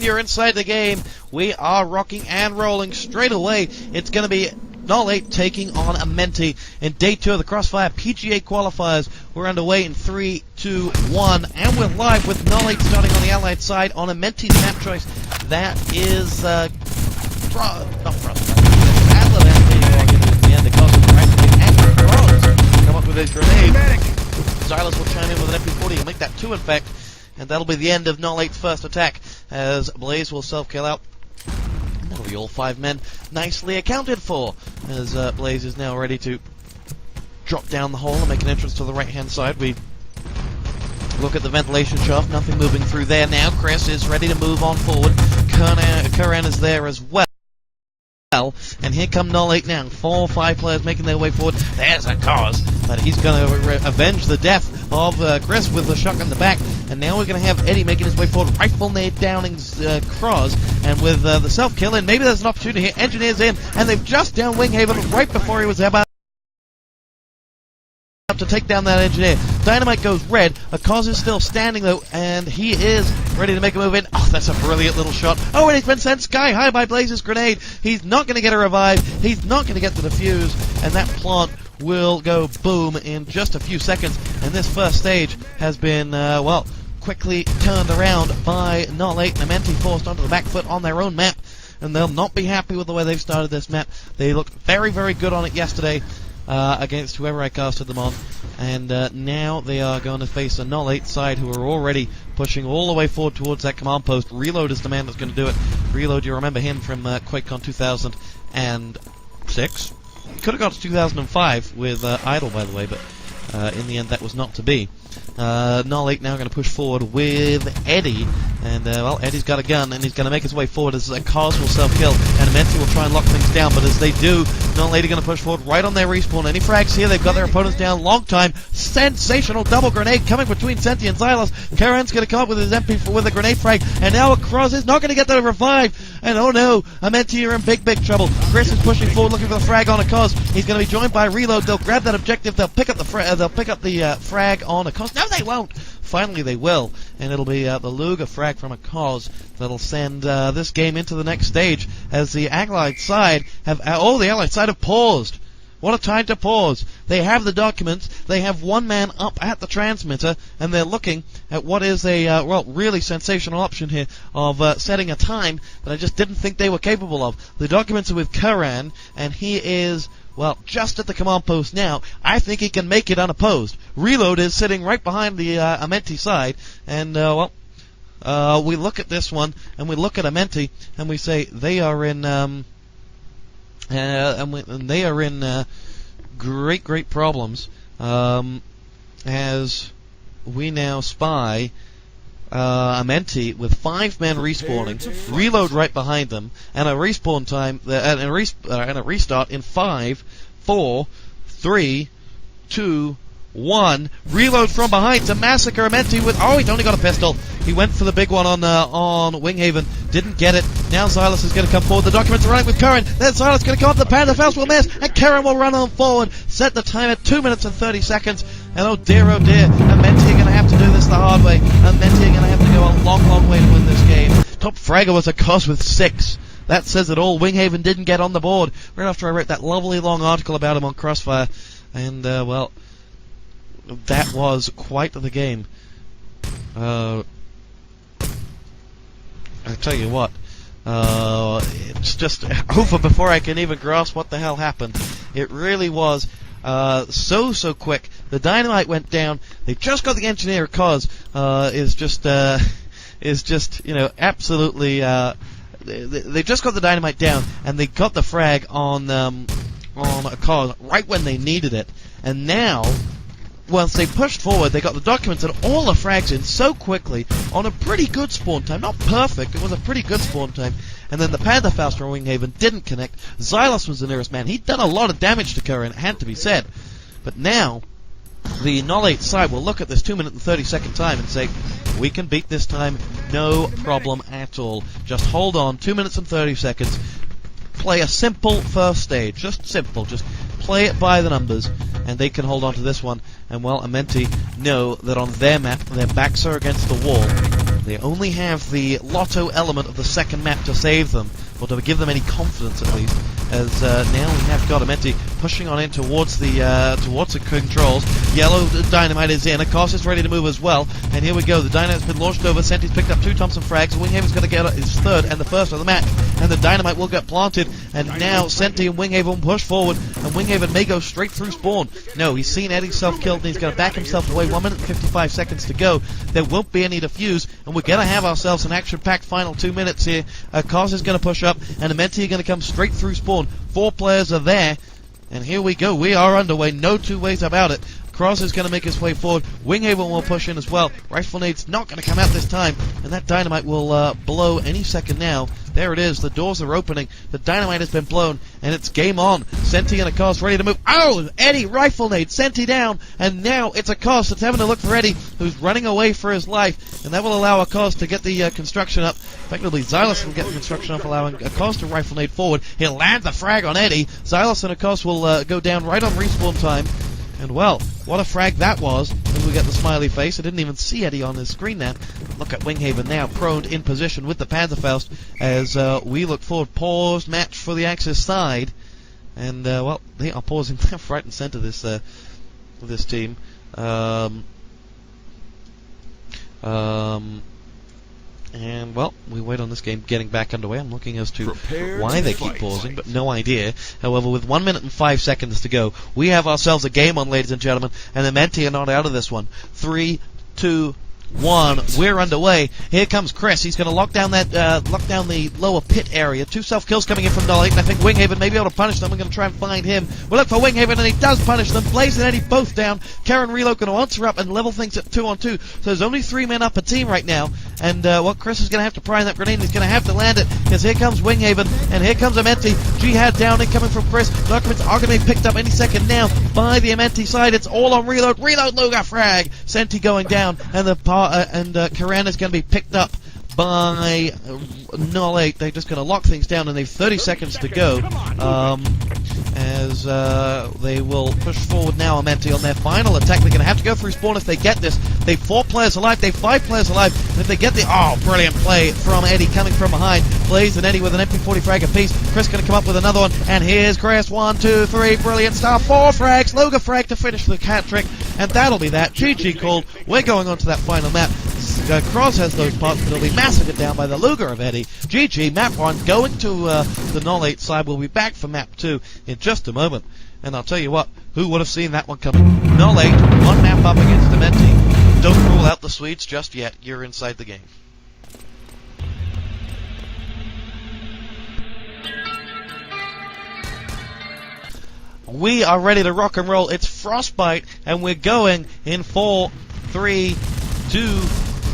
you're inside the game. We are rocking and rolling straight away. It's going to be noll8 taking on aMenti in day 2 of the Crossfire PGA Qualifiers. We're underway in 3, 2, 1, and we're live with noll8 starting on the Allied side on aMenti's map choice. That is, not Frost. Adler being walking at the end. The cost of practically and Frost come up with his grenade. Xylus will chime in with an MP40 and make that 2 in fact. And that'll be the end of noll8's first attack, as Blaze will self-kill out. And that'll be all 5 men nicely accounted for, as Blaze is now ready to drop down the hole and make an entrance to the right-hand side. We look at the ventilation shaft, nothing moving through there now. Chris is ready to move on forward. Curran is there as well. And here come noll8 now. 4 or 5 players making their way forward. There's a cause, but he's going to avenge the death of Chris with the shotgun in the back. And now we're going to have Eddie making his way forward, rifle nade downing Cross, and with the self-kill in, maybe there's an opportunity here. Engineers in, and they've just downed Winghaven right before he was about to take down that engineer. Dynamite goes red. A cause is still standing though, and he is ready to make a move in. Oh, that's a brilliant little shot. Oh, and he's been sent sky high by Blaze's grenade. He's not going to get a revive. He's not going to get the defuse, and that plant will go boom in just a few seconds. And this first stage has been, well, quickly turned around by noll8 and aMenti, forced onto the back foot on their own map, and they'll not be happy with the way they've started this map. They looked very, very good on it yesterday. Against whoever I casted them on, and now they are going to face a noll8 side who are already pushing all the way forward towards that command post. Reload is the man that's going to do it. Reload, you remember him from QuakeCon 2006. He could have got to 2005 with Idle, by the way, but in the end that was not to be. noll8 now going to push forward with Eddie, and well, Eddie's got a gun and he's going to make his way forward as Cars will self-kill, and aMenti will try and lock things down, but as they do, noll8 are going to push forward right on their respawn. Any frags here, they've got their opponents down long time. Sensational double grenade coming between Senti and Xylus. Karen's going to come up with his MP with a grenade frag, and now Cross is not going to get the revive, and oh no, aMenti are in big, big trouble. Chris is pushing forward looking for the frag on a Cause. He's going to be joined by Reload. They'll grab that objective, they'll pick up the frag on a Cause. No, they won't. Finally, they will, and it'll be the Luger frag from a Cause that'll send this game into the next stage. As the Allied side have the Allied side have paused. What a time to pause! They have the documents. They have one man up at the transmitter, and they're looking at what is a well, really sensational option here of setting a time that I just didn't think they were capable of. The documents are with Curran, and he is, well, just at the command post now. I think he can make it unopposed. Reload is sitting right behind the aMenti side, and well, we look at this one and we look at aMenti and we say they are in they are in great problems, as we now spy aMenti with 5 men respawning, Reload right behind them, and a respawn time and a restart in 5, 4, 3, 2, 1. Reload from behind to massacre aMenti with, oh, he's only got a pistol. He went for the big one on Winghaven, didn't get it. Now Xylus is going to come forward. The documents are running with Curran. Then Xylus is going to come up. The Panther Faust will miss, and Curran will run on forward. Set the time at 2 minutes and 30 seconds. And oh dear, aMenti are going to have to do this the hard way. aMenti are going to have to go a long, long way to win this game. Top fragger was a Cos with 6. That says it all. Winghaven didn't get on the board right after I wrote that lovely long article about him on Crossfire. And, well, that was quite the game. I tell you what, it's just over before I can even grasp what the hell happened. It really was so quick. The dynamite went down. They just got the engineer Cause is just you know, absolutely. They just got the dynamite down, and they got the frag on a Cause right when they needed it, and now, once they pushed forward, they got the documents and all the frags in so quickly on a pretty good spawn time. Not perfect, it was a pretty good spawn time. And then the Panther Faust from Winghaven didn't connect. Xylus was the nearest man. He'd done a lot of damage to Curran, it had to be said. But now, the noll8 side will look at this 2 minute and 30 second time and say, we can beat this time, no problem at all. Just hold on, 2 minutes and 30 seconds. Play a simple first stage, just simple, just play it by the numbers, and they can hold on to this one. And well, aMenti know that on their map, their backs are against the wall, They only have the lotto element of the second map to save them, or to give them any confidence at least, as now we have got aMenti pushing on in towards the controls. Yellow Dynamite is in, aCoss is ready to move as well, and here we go, the Dynamite's been launched over, Senti's picked up 2 Thompson frags, Winghaven's going to get his third and the first of the match, and the Dynamite will get planted, and now Senti and Winghaven push forward, and Winghaven may go straight through spawn. No, he's seen Eddie self-killed, and he's going to back himself away, 1 minute and 55 seconds to go. There won't be any defuse, and we're going to have ourselves an action-packed final 2 minutes here. aCoss is going to push up, and aMenti are going to come straight through spawn. 4 players are there, and here we go. We are underway, no two ways about it. Cross is going to make his way forward. Winghaven will push in as well. Rifle Nade's not going to come out this time, and that Dynamite will blow any second now. There it is. The doors are opening. The Dynamite has been blown, and it's game on. Senti and aCoss ready to move. Oh, Eddie, Rifle Nade, Senti down, and now it's aCoss that's having to look for Eddie, who's running away for his life, and that will allow aCoss to get the construction up. Effectively, Xylus will get the construction up, allowing aCoss to Rifle Nade forward. He'll land the frag on Eddie. Xylus and aCoss will go down right on respawn time. And well, what a frag that was. And we get the smiley face. I didn't even see Eddie on his screen there. Look at Winghaven now prone in position with the Panzerfaust as we look forward. Paused match for the Axis side. And well, they are pausing left, right, and center this team. And, well, we wait on this game getting back underway. I'm looking as to why they keep pausing, but no idea. However, with 1 minute and 5 seconds to go, we have ourselves a game on, ladies and gentlemen, and aMenti are not out of this one. 3, 2, 1, we're underway. Here comes Chris. He's going to lock down the lower pit area. 2 self-kills coming in from noll8, and I think Winghaven may be able to punish them. We're going to try and find him. We'll look for Winghaven, and he does punish them. Blaze and Eddie both down. Karen Reload going to answer up and level things at 2-on-2. So there's only 3 men up a team right now, and well, Chris is going to have to pry that grenade. He's going to have to land it, because here comes Winghaven, and here comes aMenti. Jihad down, incoming from Chris. Documents are going to be picked up any second now by the aMenti side. It's all on Reload. Reload, Luger frag. Senti going down, and Karan is going to be picked up by noll8. They're just going to lock things down, and they've 30 seconds to go. As they will push forward now, aMenti on their final attack. They're going to have to go through spawn if they get this. They've 4 players alive, they've 5 players alive, and if they get the... Oh, brilliant play from Eddie coming from behind. Blaze and Eddie with an MP40 frag apiece. Chris going to come up with another one, and here's Chris. 1, 2, 3, brilliant stuff. 4 frags, Luger frag to finish the hat trick, and that'll be that. GG called. We're going on to that final map. Cross has those parts, but it'll be massacred down by the Luger of Eddie. GG, map 1 going to the noll8 side. We'll be back for map 2 in just a moment. And I'll tell you what, who would have seen that one coming? noll8, 1 map up against aMenti. Don't rule out the Swedes just yet. You're inside the game. We are ready to rock and roll. It's Frostbite, and we're going in 4, 3, 2,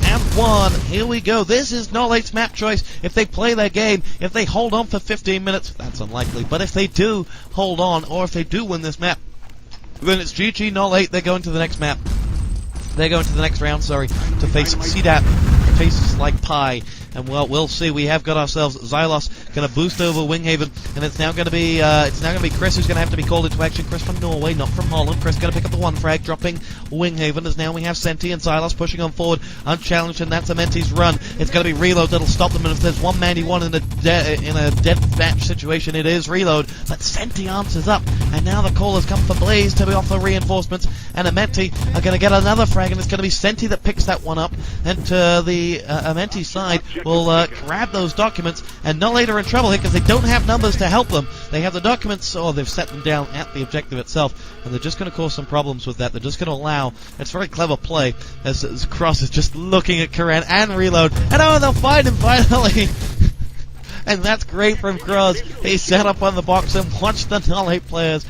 and 1. Here we go. This is noll8's map choice. If they play their game, if they hold on for 15 minutes, that's unlikely, but if they do hold on, or if they do win this map, then it's GG noll8. They're going to the next map. They're going to the next round, sorry, to face CDAP, Tastes Like Pie. And well, we'll see. We have got ourselves Xylos going to boost over Winghaven, and it's now going to be Chris who's going to have to be called into action. Chris from Norway, not from Holland. Chris going to pick up the 1 frag, dropping Winghaven, as now we have Senti and Xylos pushing on forward, unchallenged, and that's aMenti's run. It's going to be Reload that'll stop them, and if there's 1-man-1 in a dead match situation, it is Reload. But Senti answers up, and now the call has come for Blaze to offer reinforcements, and aMenti are going to get another frag, and it's going to be Senti that picks that one up, and the aMenti side will grab those documents, and noll8 are in trouble here because they don't have numbers to help them. They have the documents, or they've set them down at the objective itself, and they're just going to cause some problems with that. They're just going to allow... It's a very clever play, as Cross is just looking at Karan and Reload, and oh, they'll find him finally! And that's great from Cross. He sat up on the box and watched the noll8 players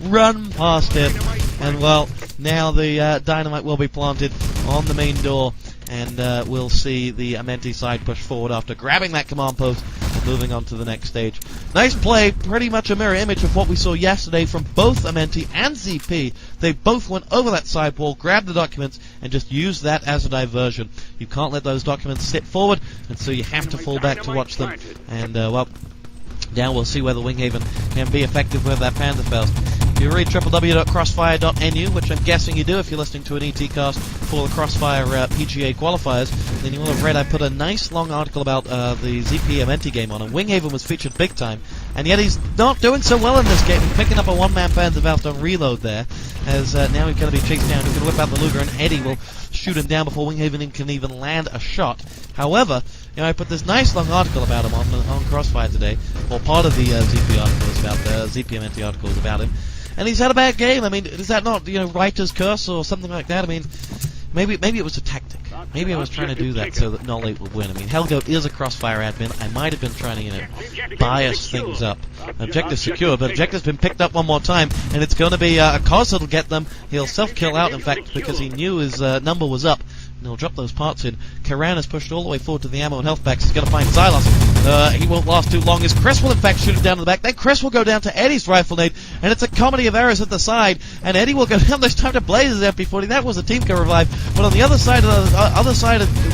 run past him, and well, now the Dynamite will be planted on the main door, and we'll see the aMenti side push forward after grabbing that command post and moving on to the next stage. Nice play, pretty much a mirror image of what we saw yesterday from both aMenti and ZP. They both went over that side wall, grabbed the documents, and just used that as a diversion. You can't let those documents sit forward, and so you have to fall back to watch them. And, well, now we'll see whether Winghaven can be effective with that Panzerfaust. you read www.crossfire.nu, which I'm guessing you do if you're listening to an ET cast for the Crossfire PGA Qualifiers, then you will have read I put a nice long article about the ZP aMenti game on, and Winghaven was featured big time, and yet he's not doing so well in this game. He's picking up a one-man Panzerfaust on reload there, as now he's going to be chased down. He's going to whip out the Luger, and Eddie will shoot him down before Winghaven can even land a shot. However, I put this nice long article about him on Crossfire today, or part of the ZP articles about the ZP aMenti articles about him, and he's had a bad game. I mean, is that not writer's curse or something like that? I mean, maybe it was a tactic. Maybe I was trying to do that so that noll8 would win. I mean, Helgoat is a Crossfire admin. I might have been trying to bias things up. Objective secure, but objective's been picked up one more time, and it's going to be a cause that'll get them. He'll self-kill out, in fact, because he knew his number was up. And he'll drop those parts in. Karan has pushed all the way forward to the ammo and health packs. He's going to find Xylos. He won't last too long, as Chris will in fact shoot him down to the back. Then Chris will go down to Eddie's rifle nade, and it's a comedy of errors at the side. And Eddie will go down this time to Blaze's MP40. That was a team kill revive. But on the other side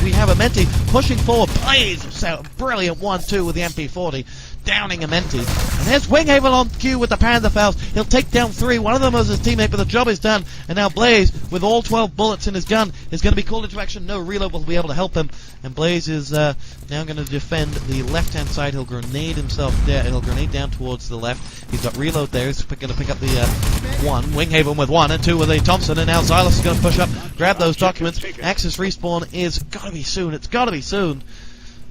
we have aMenti pushing forward. Blaze, so brilliant 1-2 with the MP40. Downing aMenti. And there's Winghaven on cue with the Panzerfaust. He'll take down 3. One of them was his teammate, but the job is done. And now Blaze, with all 12 bullets in his gun, is going to be called into action. No reload will be able to help him. And Blaze is now going to defend the left-hand side. He'll grenade himself there. He'll grenade down towards the left. He's got reload there. He's going to pick up the 1. Winghaven with 1 and 2 with a Thompson. And now Xylos is going to push up, grab those documents. Axis respawn is got to be soon. It's got to be soon.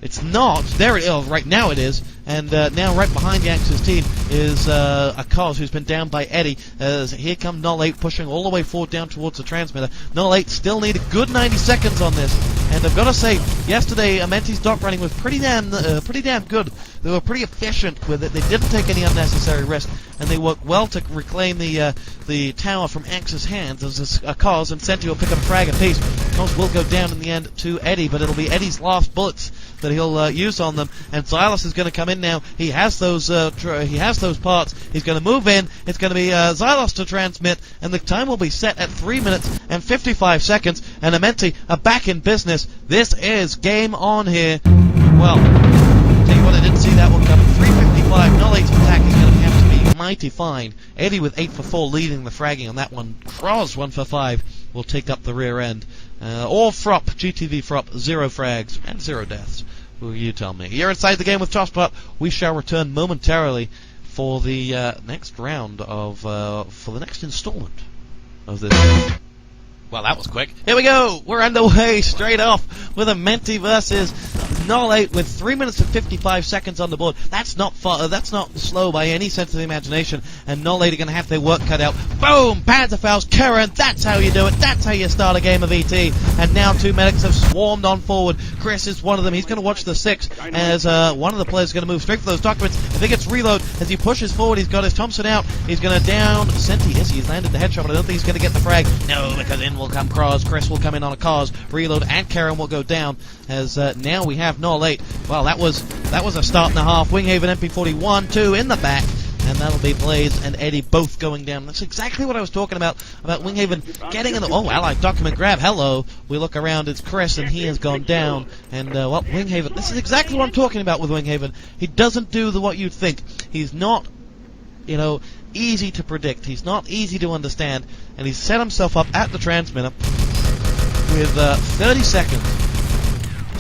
It's not. There it is. Right now it is. And now right behind the Axis team is a Cos who's been down by Eddie. As here come noll8 pushing all the way forward down towards the transmitter. noll8 still need a good 90 seconds on this. And I've got to say, yesterday aMenti's dock running was pretty damn good. They were pretty efficient with it. They didn't take any unnecessary risk, and they worked well to reclaim the tower from Axis hands. As a Cos and aMenti will pick up a frag apiece. Cos will go down in the end to Eddie, but it'll be Eddie's last bullets that he'll use on them. And Xylos is going to come in now. He has those parts. He's going to move in. It's going to be Xylos to transmit, and the time will be set at 3 minutes and 55 seconds. And aMenti are back in business. This is game on here. Well, tell you what, I didn't see that one coming. 3:55. noll8's attack is going to have to be mighty fine. Eddie with 8 for 4 leading the fragging on that one. Cross 1 for 5 will take up the rear end. All Frop, GTV Frop, 0 frags and 0 deaths. Will you tell me? You're inside the game with TosspoT. We shall return momentarily for the next round of for the next installment of this. Well, that was quick. Here we go. We're underway straight off with aMenti versus noll8 with 3 minutes and 55 seconds on the board. That's not slow by any sense of the imagination. And noll8 are going to have their work cut out. Boom! Panzerfaust, Karen. That's how you do it. That's how you start a game of ET. And now 2 medics have swarmed on forward. Chris is one of them. He's going to watch the 6 as one of the players is going to move straight for those documents. I think it's reload as he pushes forward. He's got his Thompson out. He's going to down aMenti. Yes, he's landed the headshot, but I don't think he's going to get the frag. No, because in will come Cross. Chris will come in on a Cos. Reload and Karen will go down as now we have noll8. Well, that was a start and a half. Winghaven MP40 1-2 in the back. And that'll be Blaze and Eddie both going down. That's exactly what I was talking about Winghaven getting in the... Oh, allied document grab. Hello. We look around. It's Chris, and he has gone down. And, well, Winghaven... This is exactly what I'm talking about with Winghaven. He doesn't do what you'd think. He's not, easy to predict. He's not easy to understand. And he's set himself up at the transmitter with 30 seconds.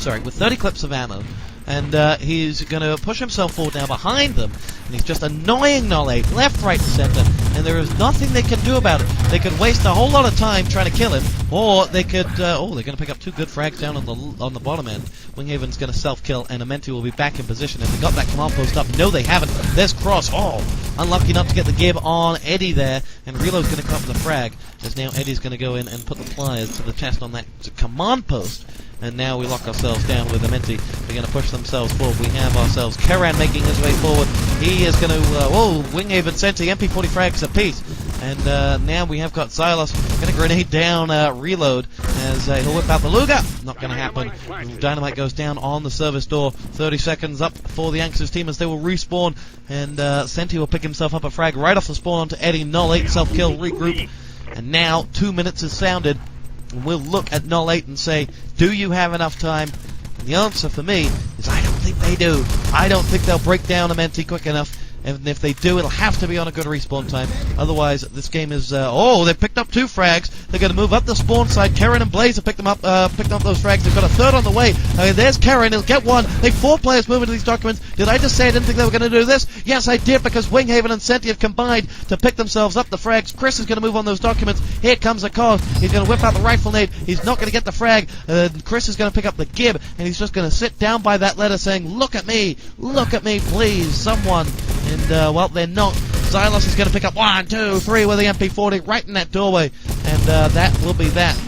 Sorry, with 30 clips of ammo. And he's going to push himself forward now behind them. And he's just annoying noll8, left, right, and center. And there is nothing they can do about it. They could waste a whole lot of time trying to kill him, or they could... they're going to pick up 2 good frags down on the bottom end. Winghaven's going to self-kill, and aMenti will be back in position. And they got that command post up. No, they haven't. There's Cross. Oh, unlucky not to get the gib on Eddie there. And Reload's going to come up with a frag. As now Eddie's going to go in and put the pliers to the test on that command post. And now we lock ourselves down with aMenti. They're going to push themselves forward. We have ourselves Karan making his way forward. He is going to... Winghaven aMenti, MP40 frags apiece. And now we have got Xylos going to grenade down Reload as he'll whip out the Luger. Not going to happen. Dynamite goes down on the service door. 30 seconds up for the Axis team as they will respawn. And aMenti will pick himself up a frag right off the spawn onto Eddie. noll8 self-kill, regroup. And now 2 minutes is sounded. And we'll look at noll8 and say, do you have enough time? And the answer for me is I don't think they do. I don't think they'll break down aMenti quick enough. and if they do, it'll have to be on a good respawn time. Otherwise, this game is. Oh, they picked up 2 frags. They're going to move up the spawn side. Karen and Blaze have picked up those frags. They've got a 3rd on the way. There's Karen. He'll get 1. They 4 players moving to these documents. Did I just say I didn't think they were going to do this? Yes, I did, because Winghaven and aMenti have combined to pick themselves up the frags. Chris is going to move on those documents. Here comes a cause. He's going to whip out the rifle nade. He's not going to get the frag. Chris is going to pick up the gib, and he's just going to sit down by that letter saying, look at me, please, someone. And, well, they're not. Xylos is going to pick up 1, 2, 3 with the MP40 right in that doorway. And that will be that.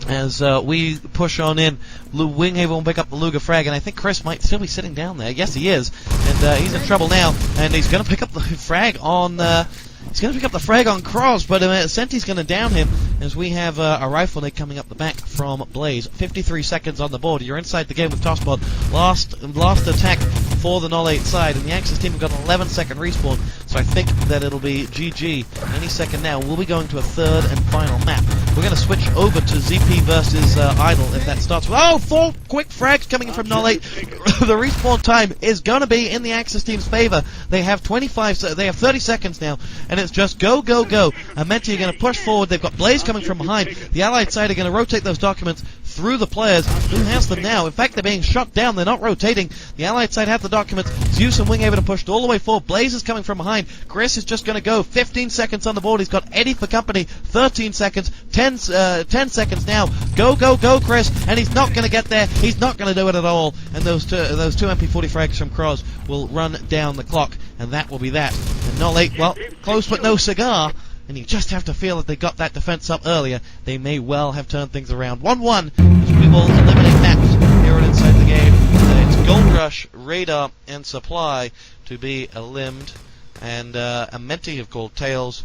As we push on in, Winghaven will pick up the Luger frag, and I think Chris might still be sitting down there. Yes, he is. And he's in trouble now, and he's going to pick up the frag on... He's going to pick up the frag on Cross, but aMenti's going to down him as we have a rifle nade coming up the back from Blaze. 53 seconds on the board. You're inside the game with TosspoT. Last attack for the noll8 side, and the Axis team have got an 11-second respawn, so I think that it'll be GG any second now. We'll be going to a 3rd and final map. We're going to switch over to ZP versus Idle if that starts. Oh, 4 quick frags coming in from noll8. The respawn time is going to be in the Axis team's favor. They have 30 seconds now, and it's just go, go, go. aMenti are going to push forward. They've got Blaze coming from behind. The Allied side are going to rotate those documents through the players. Who has them now? In fact, they're being shot down. They're not rotating. The Allied side have the documents. Zeus and Winghaven are pushed all the way forward. Blaze is coming from behind. Chris is just going to go. 15 seconds on the board. He's got Eddie for company. 13 seconds. 10 seconds now. Go, go, go, Chris. And he's not going to get there. He's not going to do it at all. And those two MP40 frags from Cross will run down the clock. And that will be that. And noll8, well, close but no cigar. And you just have to feel that they got that defense up earlier. They may well have turned things around. 1-1 as we will eliminate maps here at Inside the Game. It's Gold Rush, Radar, and Supply to be eliminated. And aMenti have called Tails.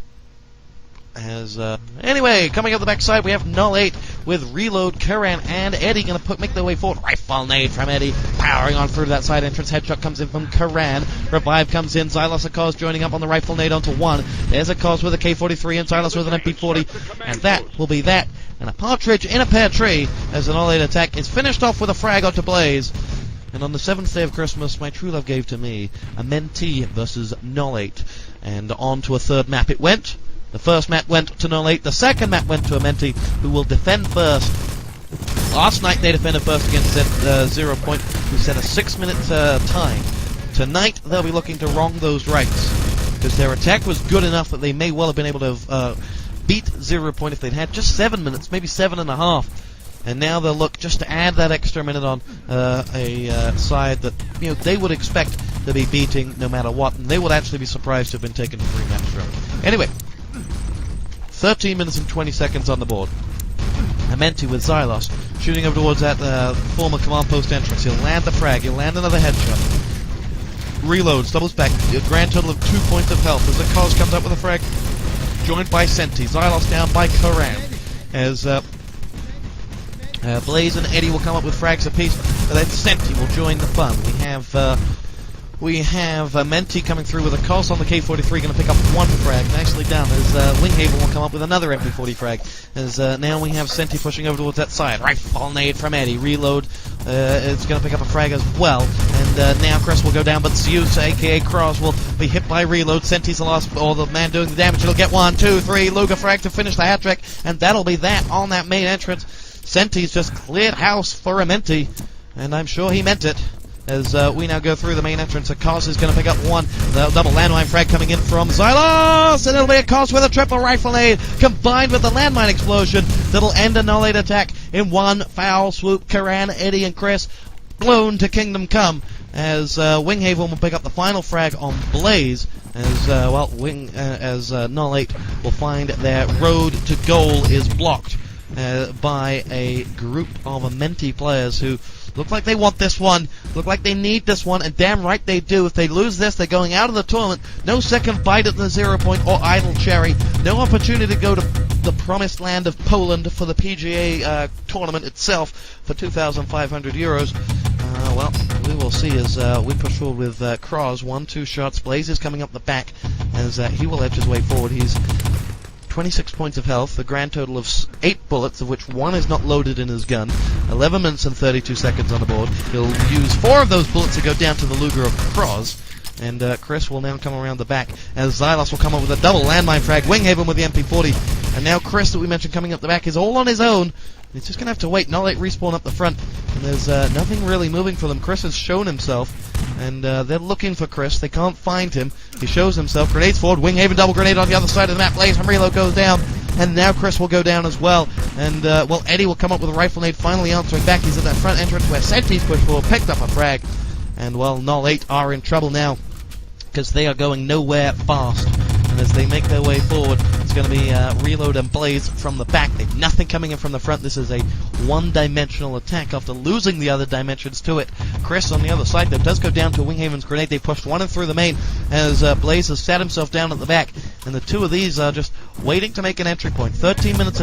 Anyway, coming up the backside, we have noll8 with Reload, Karan, and Eddie going to make their way forward. Rifle nade from Eddie, powering on through to that side entrance. Headshot comes in from Karan. Revive comes in. Xylos and Cause joining up on the rifle nade onto 1. There's a Cause with a K43 and Xylos with an MP40. And that will be that. And a partridge in a pear tree as the noll8 attack is finished off with a frag onto Blaze. And on the 7th day of Christmas, my true love gave to me aMenti versus noll8. And on to a 3rd map it went. The first map went to noll8. The second map went to aMenti, who will defend first. Last night they defended first against 0 Point, who set a 6-minute time. Tonight they'll be looking to wrong those rights, because their attack was good enough that they may well have been able to have beat 0 Point if they'd had just 7 minutes, maybe 7.5. And now they'll look just to add that extra minute on a side that they would expect to be beating no matter what, and they would actually be surprised to have been taken to 3 match round. Anyway. 13 minutes and 20 seconds on the board. aMenti with Xylos shooting over towards that former command post entrance. He'll land the frag. He'll land another headshot. Reloads, doubles back. A grand total of 2 points of health as the Cause comes up with a frag. Joined by aMenti. Xylos down by Karan. As Blaze and Eddie will come up with frags apiece. But then aMenti will join the fun. We have aMenti coming through with a Cos on the K43, going to pick up 1 frag. Nicely done, as Winghaven will come up with another MP40 frag. As now we have aMenti pushing over towards that side. Rifle nade from Eddie. Reload is going to pick up a frag as well. And now Chris will go down, but Zeus, a.k.a. Cross, will be hit by Reload. aMenti's the last, or the man doing the damage. He'll get 1, 2, 3. Luger frag to finish the hat trick. And that'll be that on that main entrance. aMenti's just cleared house for aMenti. And I'm sure he meant it. As we now go through the main entrance, a Cos is going to pick up 1. The double landmine frag coming in from Xylos, and it'll be a Cos with a triple rifle nade combined with the landmine explosion that'll end a noll8 attack in 1 foul swoop. Karan, Eddie, and Chris blown to Kingdom Come. As Winghaven will pick up the final frag on Blaze. As noll8 will find their road to goal is blocked by a group of aMenti players who look like they want this one, look like they need this one, and damn right they do. If they lose this, they're going out of the tournament. No second bite at the 0 Point or Idle Cherry. No opportunity to go to the promised land of Poland for the PGA tournament itself for 2,500 euros. Well, we will see as we push forward with Cross. 1-2 shots. Blaze is coming up the back as he will edge his way forward. He's 26 points of health, a grand total of 8 bullets, of which 1 is not loaded in his gun. 11 minutes and 32 seconds on the board. He'll use 4 of those bullets to go down to the Luger of Cross. And Chris will now come around the back as Xylos will come up with a double landmine frag. Winghaven with the MP40. And now Chris, that we mentioned coming up the back, is all on his own. He's just going to have to wait. noll8 respawn up the front. And there's nothing really moving for them. Chris has shown himself. And they're looking for Chris. They can't find him. He shows himself. Grenades forward. Winghaven double grenade on the other side of the map. Blaze from reload goes down. And now Chris will go down as well. And, well, Eddie will come up with a rifle nade, finally answering back. He's at that front entrance where aMenti's pushed forward, picked up a frag. And, well, noll8 are in trouble now, because they are going nowhere fast. And as they make their way forward, it's going to be reload and Blaze from the back. They've nothing coming in from the front. This is a one-dimensional attack after losing the other dimensions to it. Chris on the other side, though, does go down to Winghaven's grenade. They pushed one in through the main as Blaze has sat himself down at the back. And the two of these are just waiting to make an entry point. 10 minutes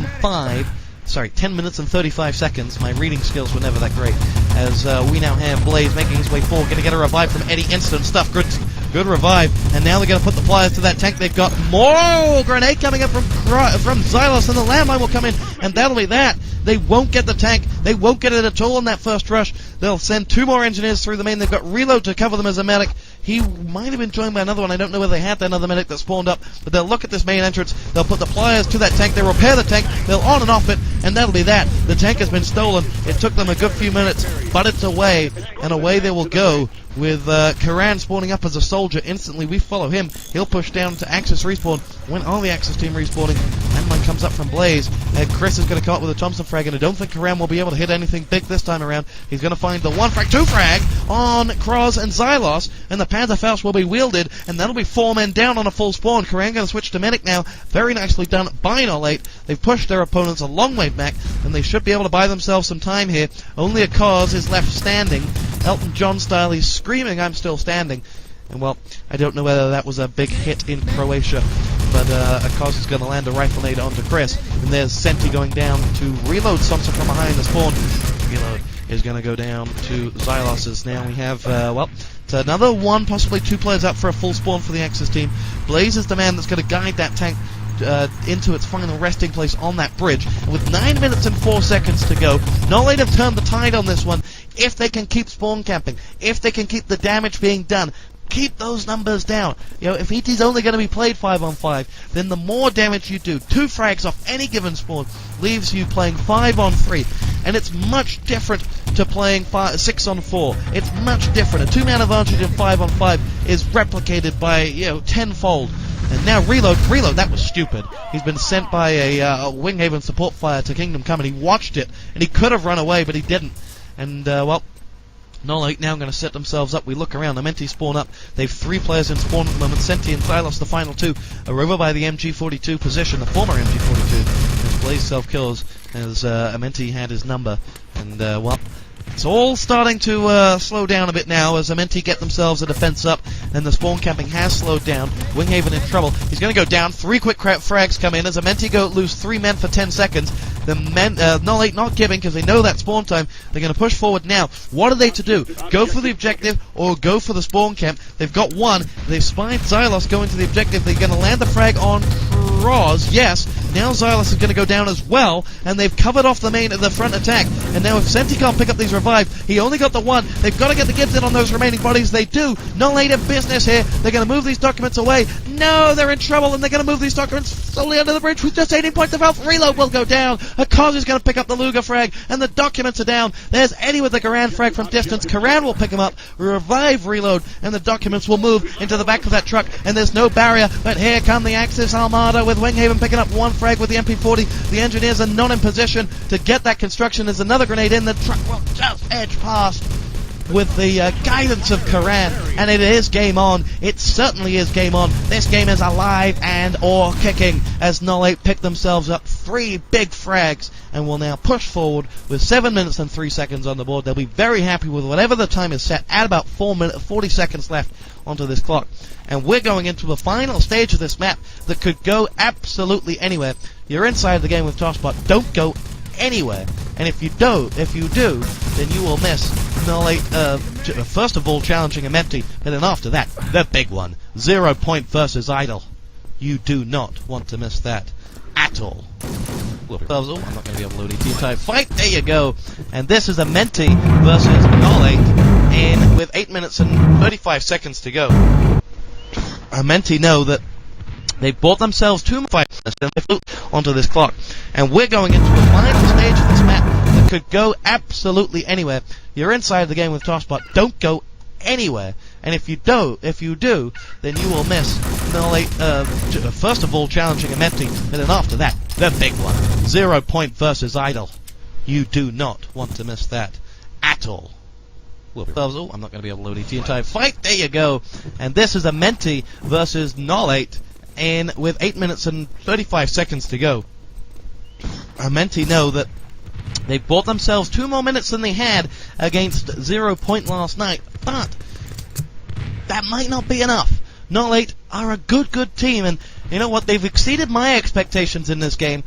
and 35 seconds. My reading skills were never that great. As we now have Blaze making his way forward. Going to get a revive from Eddie. Instant stuff. Good revive. And now they're going to put the pliers to that tank. They've got more grenade coming in from Xylos. And the landmine will come in. And that'll be that. They won't get the tank. They won't get it at all in that first rush. They'll send two more engineers through the main. They've got reload to cover them as a medic. He might have been joined by another one. I don't know whether they had another medic that spawned up. But they'll look at this main entrance. They'll put the pliers to that tank. They'll repair the tank. They'll on and off it. And that'll be that. The tank has been stolen. It took them a good few minutes. But it's away. And away they will go. With Karan spawning up as a soldier instantly. We follow him. He'll push down to Axis respawn. When all the Axis team respawning, landmine comes up from Blaze. Chris is going to come up with a Thompson frag, and I don't think Karan will be able to hit anything big this time around. He's going to find the one frag, two frag on Kroz and Xylos, and the Pantherfaust will be wielded, and that'll be 4 men down on a full spawn. Karan going to switch to medic now. Very nicely done by noll8. They've pushed their opponents a long way back, and they should be able to buy themselves some time here. Only a Cause is left standing. Elton John style, he's screaming, "I'm still standing." And, well, I don't know whether that was a big hit in Croatia, but a Cause is going to land a rifle nade onto Chris. And there's aMenti going down to reload something from behind the spawn. Reload is going to go down to Xylos. Now we have, well, it's another one, possibly two players up for a full spawn for the Axis team. Blaze is the man that's going to guide that tank into its final resting place on that bridge. And with 9 minutes and 4 seconds to go, noll8 have turned the tide on this one. If they can keep spawn camping, if they can keep the damage being done, keep those numbers down. You know, if it is only going to be played 5-on-5, then the more damage you do, 2 frags off any given spawn leaves you playing 5-on-3, and it's much different to playing 6-on-4. It's much different. A 2-man advantage in 5-on-5 is replicated by, you know, tenfold. And now reload, that was stupid. He's been sent by a Winghaven support fire to Kingdom Come, and he watched it, and he could have run away, but he didn't. And, well, noll8 now going to set themselves up. We look around. aMenti spawn up. They've 3 players in spawn at the moment. aMenti and Xylos, the final 2, are over by the MG42 position, the former MG42. As Blaze self-kills, as aMenti had his number. And, well, it's all starting to slow down a bit now as aMenti get themselves a defense up, and the spawn camping has slowed down. Winghaven in trouble. He's going to go down. 3 quick frags come in as aMenti lose 3 men for 10 seconds. The men, noll8 not giving because they know that spawn time. They're going to push forward now. What are they to do? Go for the objective or go for the spawn camp? They've got one. They've spied Xylos going to the objective. They're going to land the frag on Kroz. Yes. Now Xylos is going to go down as well, and they've covered off the front attack. And now if aMenti can't pick up these revives, he only got the one. They've got to get the Gibbs in on those remaining bodies. They do. noll8 have business here. They're going to move these documents away. No, they're in trouble, and they're going to move these documents solely under the bridge with just 18 points of health. Reload will go down. A Cause is going to pick up the Luger frag, and the documents are down. There's Eddie with the Karan frag from distance. Karan will pick him up, revive reload, and the documents will move into the back of that truck, and there's no barrier, but here come the Axis Armada with Winghaven picking up 1 frag with the MP40. The engineers are not in position to get that construction. There's another grenade in. The truck will just edge past with the guidance of Karan, and it is game on. It certainly is game on. This game is alive and or kicking as noll8 pick themselves up 3 big frags and will now push forward with 7 minutes and 3 seconds on the board. They'll be very happy with whatever the time is set at about 40 seconds left onto this clock. And we're going into the final stage of this map that could go absolutely anywhere. You're inside the game with TosspoT. Don't go anywhere. And if you do, then you will miss noll8, first of all, challenging aMenti, but then after that, the big one, 0 Point versus Idle. You do not want to miss that at all. Oh, I'm not going to be able to load a team type fight. There you go. And this is aMenti versus noll8 with 8 minutes and 35 seconds to go. aMenti know that they've bought themselves 2 more fights and they float onto this clock. And we're going into a final stage of this map that could go absolutely anywhere. You're inside the game with TosspoT. Don't go anywhere. And if you do, then you will miss noll8, first of all challenging aMenti, and then after that, the big one. 0 point versus idle. You do not want to miss that at all. Oh, I'm not going to be able to load ET in time. Fight, there you go. And this is aMenti versus noll8, and with 8 minutes and 35 seconds to go. aMenti know that they've bought themselves 2 more minutes than they had against 0 point last night, but that might not be enough. noll8 are a good team, and you know what? They've exceeded my expectations in this game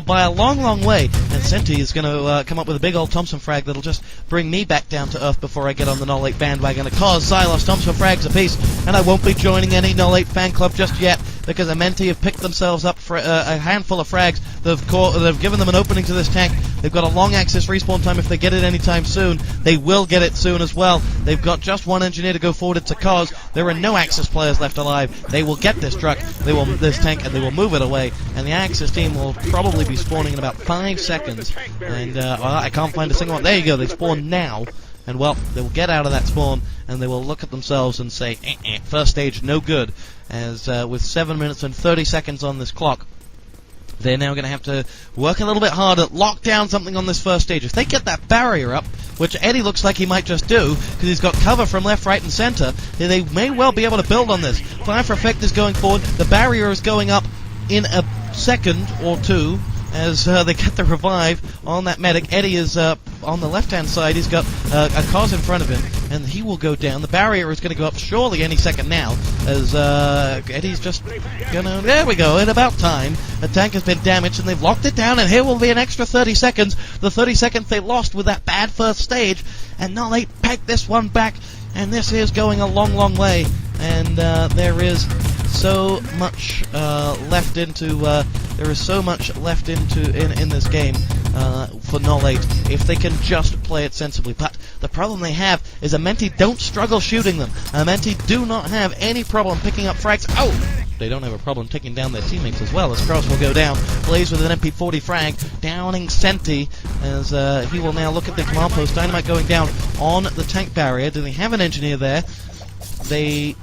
by a long way. And aMenti is going to come up with a big old Thompson frag that'll just bring me back down to earth before I get on the noll8 bandwagon. Of course, Xylos Thompson frags apiece, and I won't be joining any noll8 fan club just yet, because aMenti have picked themselves up for a handful of frags that have given them an opening to this tank. They've got a long access respawn time if they get it anytime soon. They will get it soon as well. They've got just 1 engineer to go forward. It's a cause. There are no Axis players left alive. They will get this truck, this tank, and they will move it away. And the Axis team will probably be spawning in about 5 seconds. And I can't find a single one. There you go. They spawn now. And well, they will get out of that spawn, and they will look at themselves and say, first stage, no good. As with 7 minutes and 30 seconds on this clock, they're now going to have to work a little bit harder, lock down something on this first stage. If they get that barrier up, which Eddie looks like he might just do, because he's got cover from left, right, and center, then they may well be able to build on this. Fire for Effect is going forward. The barrier is going up in a second or two, as they get the revive on that medic. Eddie is on the left-hand side. He's got a cause in front of him, and he will go down. The barrier is going to go up surely any second now, as Eddie's just gonna... There we go, at about time. The tank has been damaged, and they've locked it down, and here will be an extra 30 seconds. The 30 seconds they lost with that bad first stage, and noll8 pegged this one back, and this is going a long way, and there is so much left into in this game for noll8 if they can just play it sensibly. But the problem they have is aMenti don't struggle shooting them. aMenti do not have any problem picking up frags. Oh! They don't have a problem taking down their teammates as well, as Cross will go down. Blaze with an MP40 frag, downing aMenti, as he will now look at the command post. Dynamite going down on the tank barrier. Do they have an engineer there? They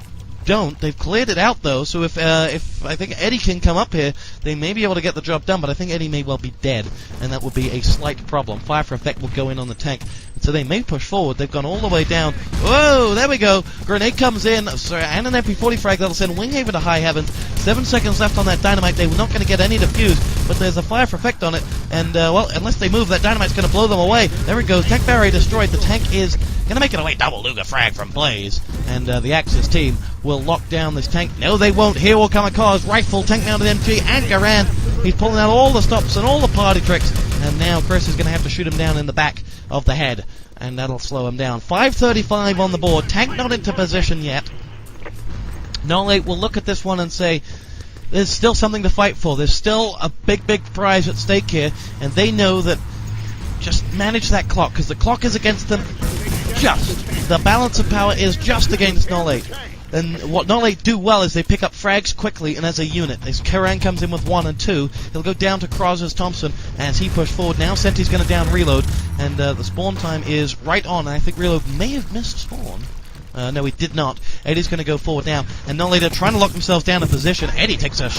don't. They've cleared it out though, so if I think Eddie can come up here, they may be able to get the job done, but I think Eddie may well be dead, and that would be a slight problem. Fire for Effect will go in on the tank, so they may push forward. They've gone all the way down. Whoa, there we go. Grenade comes in, and an MP40 frag that'll send Winghaven to high heavens. 7 seconds left on that dynamite. They were not going to get any defuse, but there's a Fire for Effect on it, and well, unless they move, that dynamite's going to blow them away. There it goes. Tank barrier destroyed. The tank is going to make it away. Double Luger frag from Blaze, and the Axis team will lock down this tank. No, they won't. Here will come a cause. Rifle, tank mounted MG, and Garand. He's pulling out all the stops and all the party tricks, and now Chris is going to have to shoot him down in the back of the head, and that'll slow him down. 5:35 on the board. Tank not into position yet. noll8 will look at this one and say, there's still something to fight for. There's still a big prize at stake here, and they know that just manage that clock, because the clock is against them. The balance of power is just against noll8. And what noll8 do well is they pick up frags quickly and as a unit. As Karan comes in with 1 and 2, he'll go down to Kroz's Thompson as he pushes forward. Now aMenti's going to down reload, and the spawn time is right on. I think reload may have missed spawn. No, he did not. Eddie's going to go forward now, and noll8 are trying to lock themselves down in position. Eddie takes a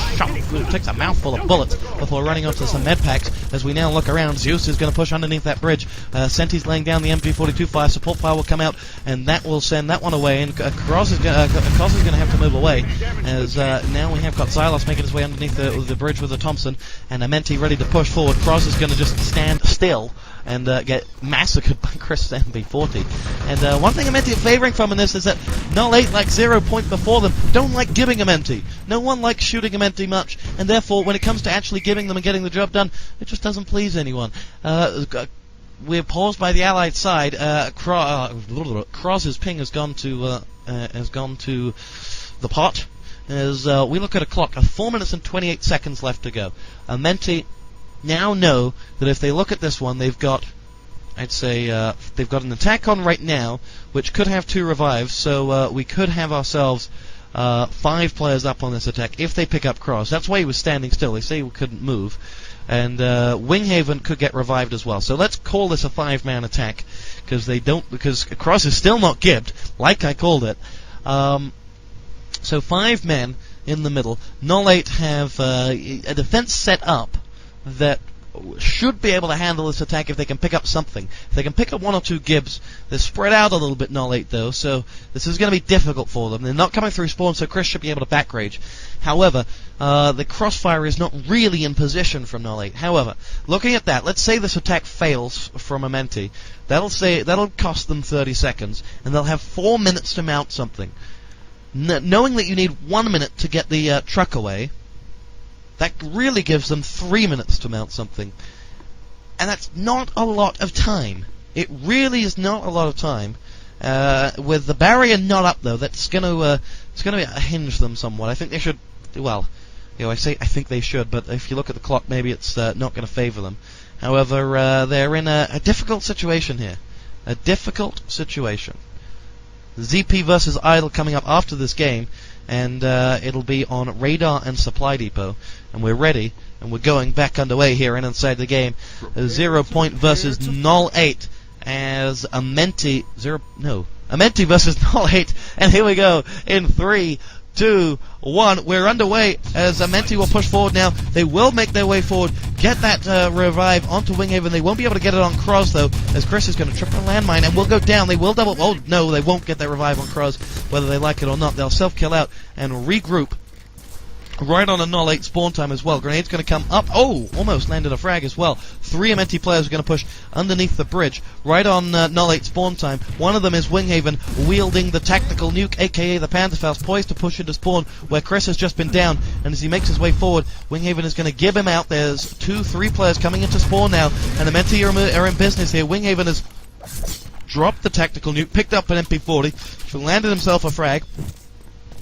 mouthful of bullets before running onto some med packs. As we now look around, Zeus is going to push underneath that bridge. aMenti's laying down the MG42 fire. Support fire will come out, and that will send that one away. And Kroz is going to have to move away, as now we have got Xylos making his way underneath the bridge with the Thompson, and aMenti ready to push forward. Kroz is going to just stand still and get massacred by Chris MB40. And one thing aMenti are favoring from in this is that noll8, like 0 point before them, don't like giving aMenti. No one likes shooting aMenti much, and therefore, when it comes to actually giving them and getting the job done, it just doesn't please anyone. We're paused by the Allied side. Kroz's ping has gone to the pot. As we look at a clock, 4 minutes and 28 seconds left to go. aMenti now know that if they look at this one, they've got, I'd say, they've got an attack on right now, which could have 2 revives, so we could have ourselves 5 players up on this attack if they pick up cross. That's why he was standing still. They say he couldn't move. And Winghaven could get revived as well. So let's call this a 5-man attack, because cross is still not gibbed, like I called it. So 5 men in the middle. noll8 have a defense set up that should be able to handle this attack if they can pick up something. If they can pick up 1 or 2 gibs, they're spread out a little bit, noll8 though, so this is going to be difficult for them. They're not coming through spawn, so Chris should be able to back rage. However, the crossfire is not really in position from noll8. However, looking at that, let's say this attack fails from aMenti. That'll cost them 30 seconds, and they'll have 4 minutes to mount something. Knowing that you need 1 minute to get the truck away, that really gives them 3 minutes to mount something. And that's not a lot of time. It really is not a lot of time. With the barrier not up, though, that's going to hinge them somewhat. I think they should, well, I think they should, but if you look at the clock, maybe it's not going to favor them. However, they're in a difficult situation here. A difficult situation. ZP versus Idle coming up after this game, and it'll be on Radar and Supply Depot, and we're ready, and we're going back underway here and inside the game. 0 Point versus noll8 as aMenti versus noll8, and here we go in 3, 2, 1. We're underway as aMenti will push forward now. They will make their way forward, get that revive onto Winghaven. They won't be able to get it on Cross though, as Chris is going to trip the landmine and will go down. They will double. Oh no, they won't get that revive on Cross, whether they like it or not. They'll self-kill out and regroup right on a noll8 spawn time as well. Grenade's going to come up. Oh, almost landed a frag as well. 3 aMenti players are going to push underneath the bridge right on noll8 spawn time. One of them is Winghaven wielding the tactical nuke, aka the Panzerfaust, poised to push into spawn where Chris has just been down. And as he makes his way forward, Winghaven is going to gib him out. There's 2, 3 players coming into spawn now, and aMenti are in business here. Winghaven has dropped the tactical nuke, picked up an MP40, landed himself a frag.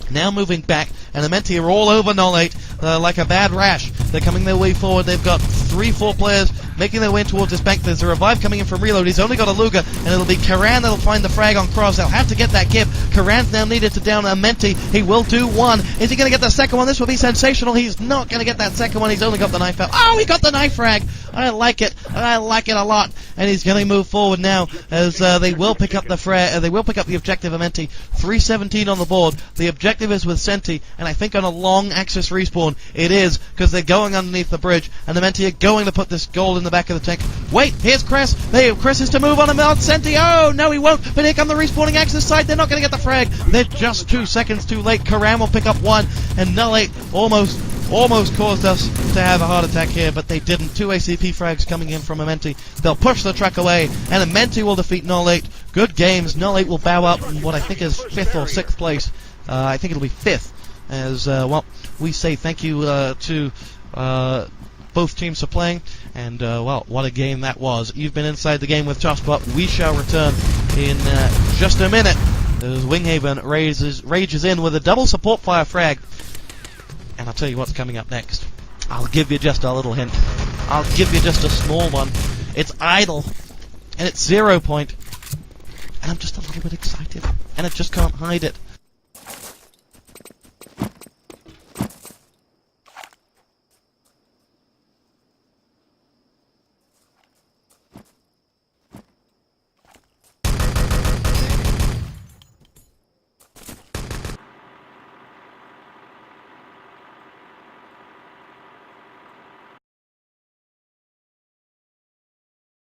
Now moving back, and aMenti are all over noll8 like a bad rash. They're coming their way forward. They've got 3, 4 players making their way towards this bank. There's a revive coming in from Reload. He's only got a Luger, and it'll be Karan that'll find the frag on Cross. They'll have to get that gib. Karan's now needed to down aMenti. He will do 1. Is he going to get the second one? This will be sensational. He's not going to get that second one. He's only got the knife out. Oh, he got the knife frag. I like it. I like it a lot. And he's going to move forward now as they will pick up the they will pick up the objective. aMenti 317 on the board. The objective is with Senti, and I think on a long axis respawn it is, because they're going underneath the bridge, and aMenti are going to put this gold in the back of the tank. Wait, here's Chris. Chris is to move on him out. Senti. Oh no, he won't. But here come the respawning axis side. They're not going to get the frag. They're just 2 seconds too late. Karan will pick up 1, and noll8 almost caused us to have a heart attack here, but they didn't. 2 ACP frags coming in from aMenti. They'll push the truck away, and aMenti will defeat noll8. Good games. noll8 will bow out in what I think is 5th or 6th place. I think it'll be 5th, as well, we say thank you to both teams for playing, and well, what a game that was. You've been inside the game with TosspoT. We shall return in just a minute as Winghaven rages in with a double support fire frag. And I'll tell you what's coming up next. I'll give you just a little hint. I'll give you just a small one. It's Idle, and it's 0 Point, and I'm just a little bit excited, and I just can't hide it.